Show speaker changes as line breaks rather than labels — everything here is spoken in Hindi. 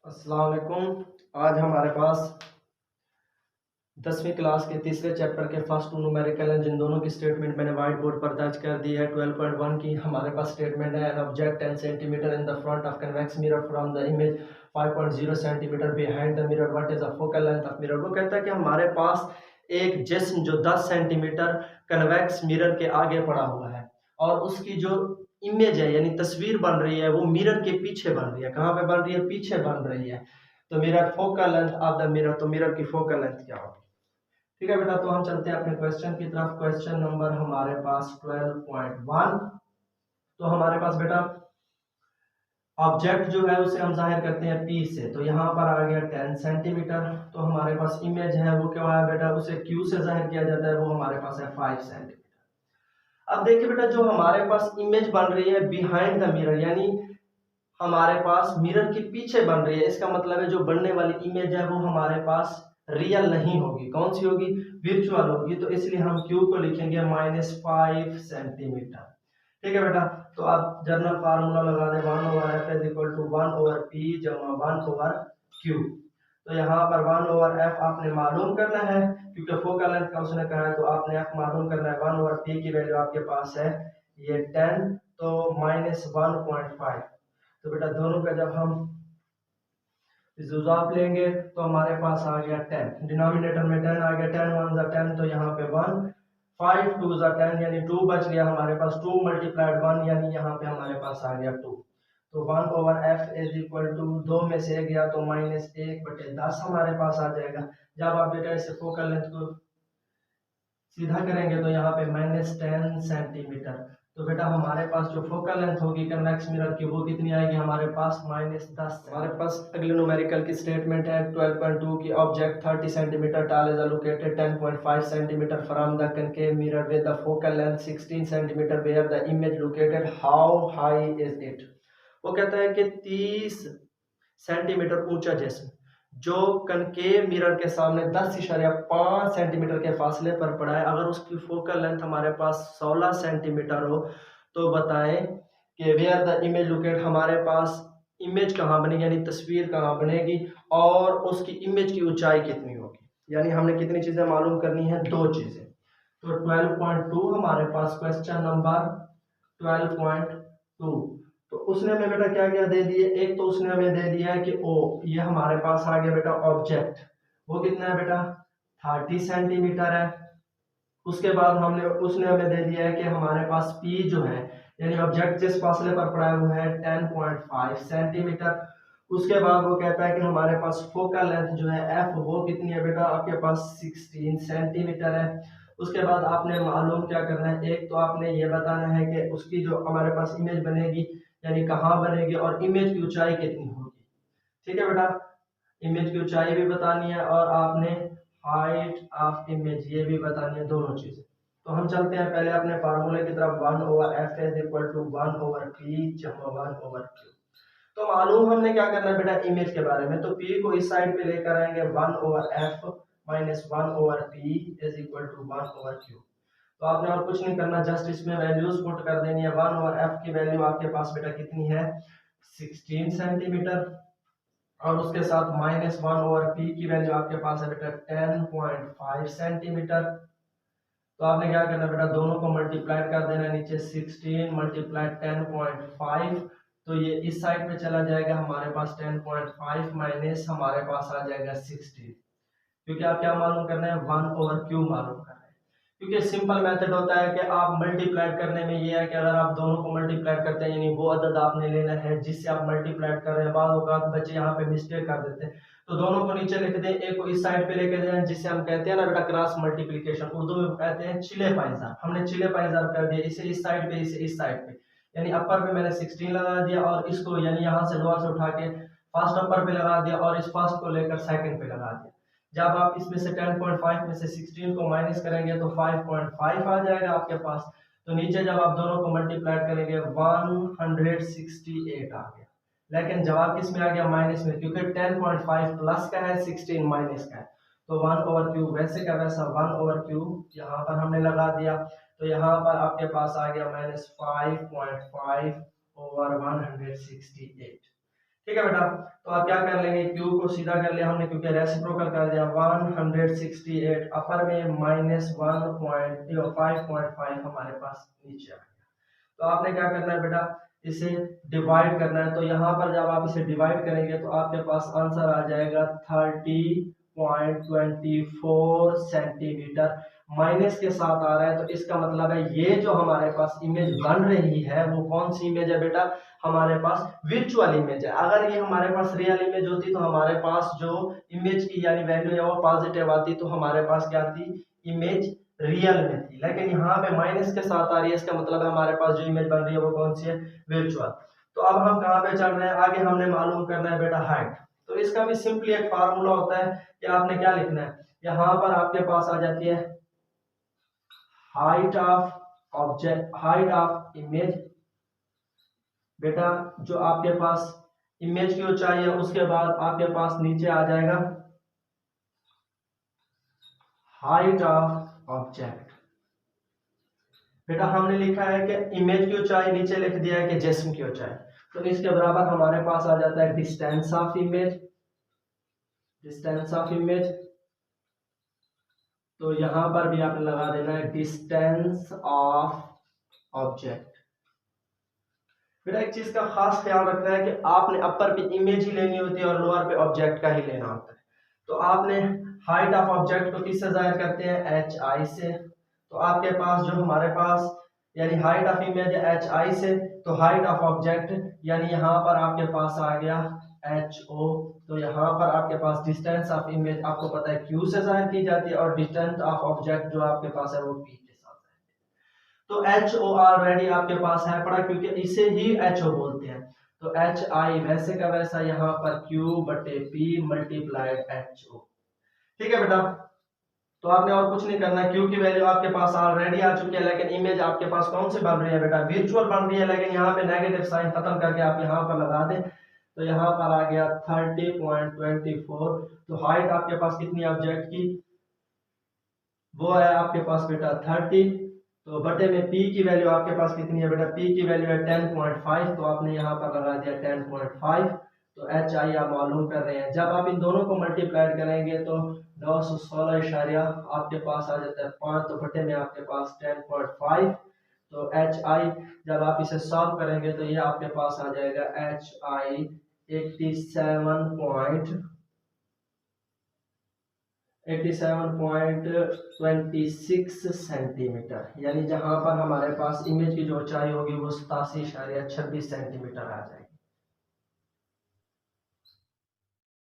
अस्सलाम वालेकुम। आज हमारे पास 10वीं क्लास के तीसरे चैप्टर के फर्स्ट टू न्यूमेरिकल हैं, जिन दोनों की स्टेटमेंट मैंने व्हाइट बोर्ड पर दर्ज कर दी है। 12.1 की हमारे पास स्टेटमेंट है, an object 10 centimetre in the front of convex mirror from the image 5.0 centimetre behind the mirror, what is the focal length of mirror. वो कहता है कि हमारे पास एक जिस्म जो 10 सेंटीमीटर कन्वेक्स मिरर के आगे पड़ा हुआ है और उसकी जो इमेज है यानी तस्वीर बन रही है वो मिरर के पीछे बन रही है। कहाँ पे बन रही है? पीछे बन रही है। तो mirror focal length of the mirror, तो मिरर की फोकल लेंथ क्या होगी? ठीक है बेटा, तो हम चलते हैं अपने क्वेश्चन की तरफ। क्वेश्चन नंबर हमारे पास 12.1। तो हमारे पास बेटा ऑब्जेक्ट जो है उसे हम जाहिर करते हैं P से, तो यहाँ पर आ गया 10 सेंटीमीटर। तो हमारे पास इमेज है वो क्या है बेटा, उसे Q से जाहिर किया जाता है, वो हमारे पास है 5 सेंटीमीटर। अब देखिए बेटा, जो हमारे पास इमेज बन रही है बिहाइंड द मिरर, यानी हमारे पास मिरर के पीछे बन रही है, इसका मतलब है जो बनने वाली इमेज है वो हमारे पास रियल नहीं होगी। कौन सी होगी? वर्चुअल होगी। तो इसलिए हम Q को लिखेंगे -5 सेंटीमीटर। ठीक है बेटा, तो आप जनरल फार्मूला लगा दें, 1/f is equal to 1/p जमा 1/q। तो यहाँ पर 1/f आपने मालूम करना है, क्योंकि फोकल लेंथ का उसने कहा है, तो आपने f मालूम करना है। 1/p की वैल्यू आपके पास है ये 10, तो -1.5। तो बेटा दोनों का जब हम जुजाब लेंगे तो हमारे पास आ गया 10, डिनोमिनेटर में 10 आ गया, 10 1 10, तो यहाँ पे 1, 5 2 10 यानी 2 बच गया हमारे पास, 2 मल्टीप्लाइड 1 यानी यहाँ पे हमारे पास आ गया 2। तो 1/f इज इक्वल टू 2 में से गया तो -1/10 हमारे पास आ जाएगा। जब आप बेटा इसे फोकल लेंथ को सीधा करेंगे तो यहाँ पे -10 सेंटीमीटर। तो बेटा हमारे पास जो फोकल लेंथ होगी कन्वेक्स मिरर की वो कितनी आएगी हमारे पास? -10। हमारे पास अगले न्यूमेरिकल की स्टेटमेंट है 12.2 की, object 30 centimetre tall is located 10.5 centimetre from the concave mirror with the focal length 16 centimetre where the image located, how high is it. वो कहता है कि 30 सेंटीमीटर ऊंचा जिस्म जो कनकेव मिरर के सामने 10.5 सेंटीमीटर के फासले पर पड़ा है, अगर उसकी फोकल लेंथ हमारे पास 16 सेंटीमीटर हो, तो बताएं कि वेयर द इमेज लोकेट, हमारे पास इमेज कहाँ बनेगी यानी तस्वीर कहाँ बनेगी और उसकी इमेज की ऊंचाई कितनी होगी। यानी हमने कितनी चीजें मालूम करनी है? दो चीजें। तो 12.2 हमारे पास क्वेश्चन नंबर 12.2, तो उसने हमें बेटा क्या क्या दे दिए? एक तो उसने हमें दे दिया है कि ओ ये हमारे पास आ गया बेटा ऑब्जेक्ट, वो कितना है बेटा? 30 सेंटीमीटर है। उसके बाद उसने हमें दे दिया है कि हमारे पास P जो है यानी ऑब्जेक्ट जिस फासले पर पड़ा है वो है 10.5 सेंटीमीटर। उसके बाद वो कहता है कि हमारे पास फोकल लेंथ जो है F वो कितनी है बेटा? आपके पास 16 सेंटीमीटर है। उसके बाद आपने मालूम क्या करना है, एक तो आपने ये बताना है कि उसकी जो हमारे पास इमेज बनेगी यानी कहाँ बनेगी और इमेज की ऊंचाई कितनी होगी। ठीक है बेटा, इमेज की ऊंचाई भी बतानी है और आपने हाइट ऑफ इमेज ये भी बतानी है, दोनों चीजें। तो हम चलते हैं पहले अपने फार्मूले की तरफ, 1/f is equal to 1/p जमा 1/q। तो मालूम हमने क्या करना है बेटा इमेज के बारे में, तो p को इस साइड पे लेकर आएंगे, 1/f minus 1/p is equal to 1/q। तो आपने और कुछ नहीं करना, जस्ट इसमें वैल्यूज पुट कर देनी है। 1/f की वैल्यू आपके पास बेटा कितनी है? 16 सेंटीमीटर, और उसके साथ -1/p की वैल्यू आपके पास है बेटा 10.5 सेंटीमीटर। तो आपने क्या करना बेटा, दोनों को मल्टीप्लाई कर देना, नीचे 16 मल्टीप्लाई 10.5, तो ये इस साइड पे चला जाएगा, हमारे पास 10.5 माइनस हमारे पास आ जाएगा 16, क्योंकि आप क्या मालूम करना है? 1/q मालूम करना है। क्योंकि सिंपल मेथड होता है कि आप मल्टीप्लाई करने में ये है कि अगर आप दोनों को मल्टीप्लाई करते हैं यानी वो अदद आपने लेना है जिससे आप मल्टीप्लाई कर रहे हैं। बाद औकात बच्चे यहाँ पे मिस्टेक कर देते हैं, तो दोनों को नीचे लिख दें, एक को इस साइड पे लेके जाएं, जिससे हम कहते हैं ना बेटा क्रॉस मल्टीप्लिकेशन, उर्दू में कहते हैं चिले पाइजार। हमने चिले पाइजार कर दिया, इसे इस साइड पे इसे इस साइड पे, यानी अपर पे मैंने 16 लगा दिया और इसको यानी यहाँ से लोअर से उठा के फर्स्ट अपर पे लगा दिया और इस फर्स्ट को लेकर सेकंड पे लगा दिया। जब आप इसमें से 10.5 में से 16 को माइनस करेंगे तो 5.5 आ जाएगा आपके पास। तो नीचे जब आप दोनों को मल्टीप्लाई करेंगे 168 आ गया, लेकिन जवाब किस में आ गया? माइनस में, क्योंकि 10.5 प्लस का है, 16 माइनस का है। तो 1/q वैसे का वैसा 1/q यहाँ पर हमने लगा दिया, तो यहाँ पर आपके पास आ गया -5.5/168। ठीक है बेटा। तो आप क्या कर लेंगे, क्यू को सीधा कर लिया हमने क्योंकि रेसिप्रोकल कर दिया, 168 अपर में माइनस 1.5 हमारे पास नीचे आ गया। तो आपने क्या करना है बेटा, इसे डिवाइड करना है। तो यहाँ पर जब आप इसे डिवाइड करेंगे तो आपके पास आंसर आ जाएगा 30.24 सेंटीमीटर। माइनस के साथ आ रहा है तो इसका मतलब है ये जो हमारे पास इमेज बन रही है वो कौन सी इमेज है बेटा, हमारे पास वर्चुअल इमेज है। अगर ये हमारे पास रियल इमेज होती तो हमारे पास जो इमेज की यानी वैल्यू है वो पॉजिटिव आती, तो हमारे पास क्या थी, इमेज रियल में थी। लेकिन यहाँ पे माइनस के साथ आ रही है, इसका मतलब है हमारे पास जो इमेज बन रही है वो कौन सी है, वर्चुअल। तो अब हम कहाँ पे चल रहे हैं, आगे हमने मालूम करना है बेटा हाइट। तो इसका भी सिंपली एक फार्मूला होता है कि आपने क्या लिखना है, यहाँ पर आपके पास आ जाती है height of object, height of image. बेटा जो आपके पास इमेज की ऊंचाई है उसके बाद आपके पास नीचे आ जाएगा हाइट ऑफ ऑब्जेक्ट। बेटा हमने लिखा है कि इमेज की ऊंचाई, नीचे लिख दिया है कि जिस्म की ऊंचाई, तो इसके बराबर हमारे पास आ जाता है distance of image, distance of image. तो यहां पर भी आपने लगा देना है डिस्टेंस ऑफ ऑब्जेक्ट। बेटा एक चीज का खास ख्याल रखना है कि आपने अपर पे इमेज ही लेनी होती है और लोअर पे ऑब्जेक्ट का ही लेना होता है। तो आपने हाइट ऑफ ऑब्जेक्ट को किससे जाहिर करते हैं, एच आई से। तो आपके पास जो हमारे पास यानी height of image H I से, तो हाइट ऑफ ऑब्जेक्ट यानी यहाँ पर आपके पास आ गया एच ओ। तो यहाँ पर आपके पास डिस्टेंस ऑफ इमेज आपको पता है क्यू से जाहिर की जाती है और डिस्टेंस ऑफ ऑब्जेक्ट जो आपके पास है वो पी के साथ है। तो एच ओ ऑलरेडी आपके पास है पड़ा क्योंकि इसे ही एच ओ बोलते हैं। तो एच आई वैसे का वैसा यहाँ पर क्यू बटे पी मल्टीप्लाइड एच ओ। ठीक है बेटा, तो आपने और कुछ नहीं करना, क्यू की वैल्यू आपके पास ऑलरेडी आ चुकी है, लेकिन इमेज आपके पास कौन सी बन रही है बेटा, वर्चुअल बन रही है। लेकिन यहाँ पे नेगेटिव साइन खत्म करके आप यहाँ पर लगा दें, तो यहाँ पर आ गया 30.24। तो हाइट आपके पास कितनी ऑब्जेक्ट की, वो है आपके पास बेटा 30। तो बटे में पी की वैल्यू आपके पास कितनी है बेटा, पी की वैल्यू है 10.5, तो आपने यहाँ पर लगा दिया 10.5। तो एच आई आप मालूम कर रहे हैं, जब आप इन दोनों को मल्टीप्लाइड करेंगे तो 916 इशारिया आपके पास आ जाता है 5, तो बटे में आपके पास 10.5। तो एच आई जब आप इसे सॉल्व करेंगे तो ये आपके पास आ जाएगा एच आई 87.26 सेंटीमीटर, यानी जहां पर हमारे पास इमेज की जो ऊंचाई होगी वो 87.26 सेंटीमीटर आ जाएगी।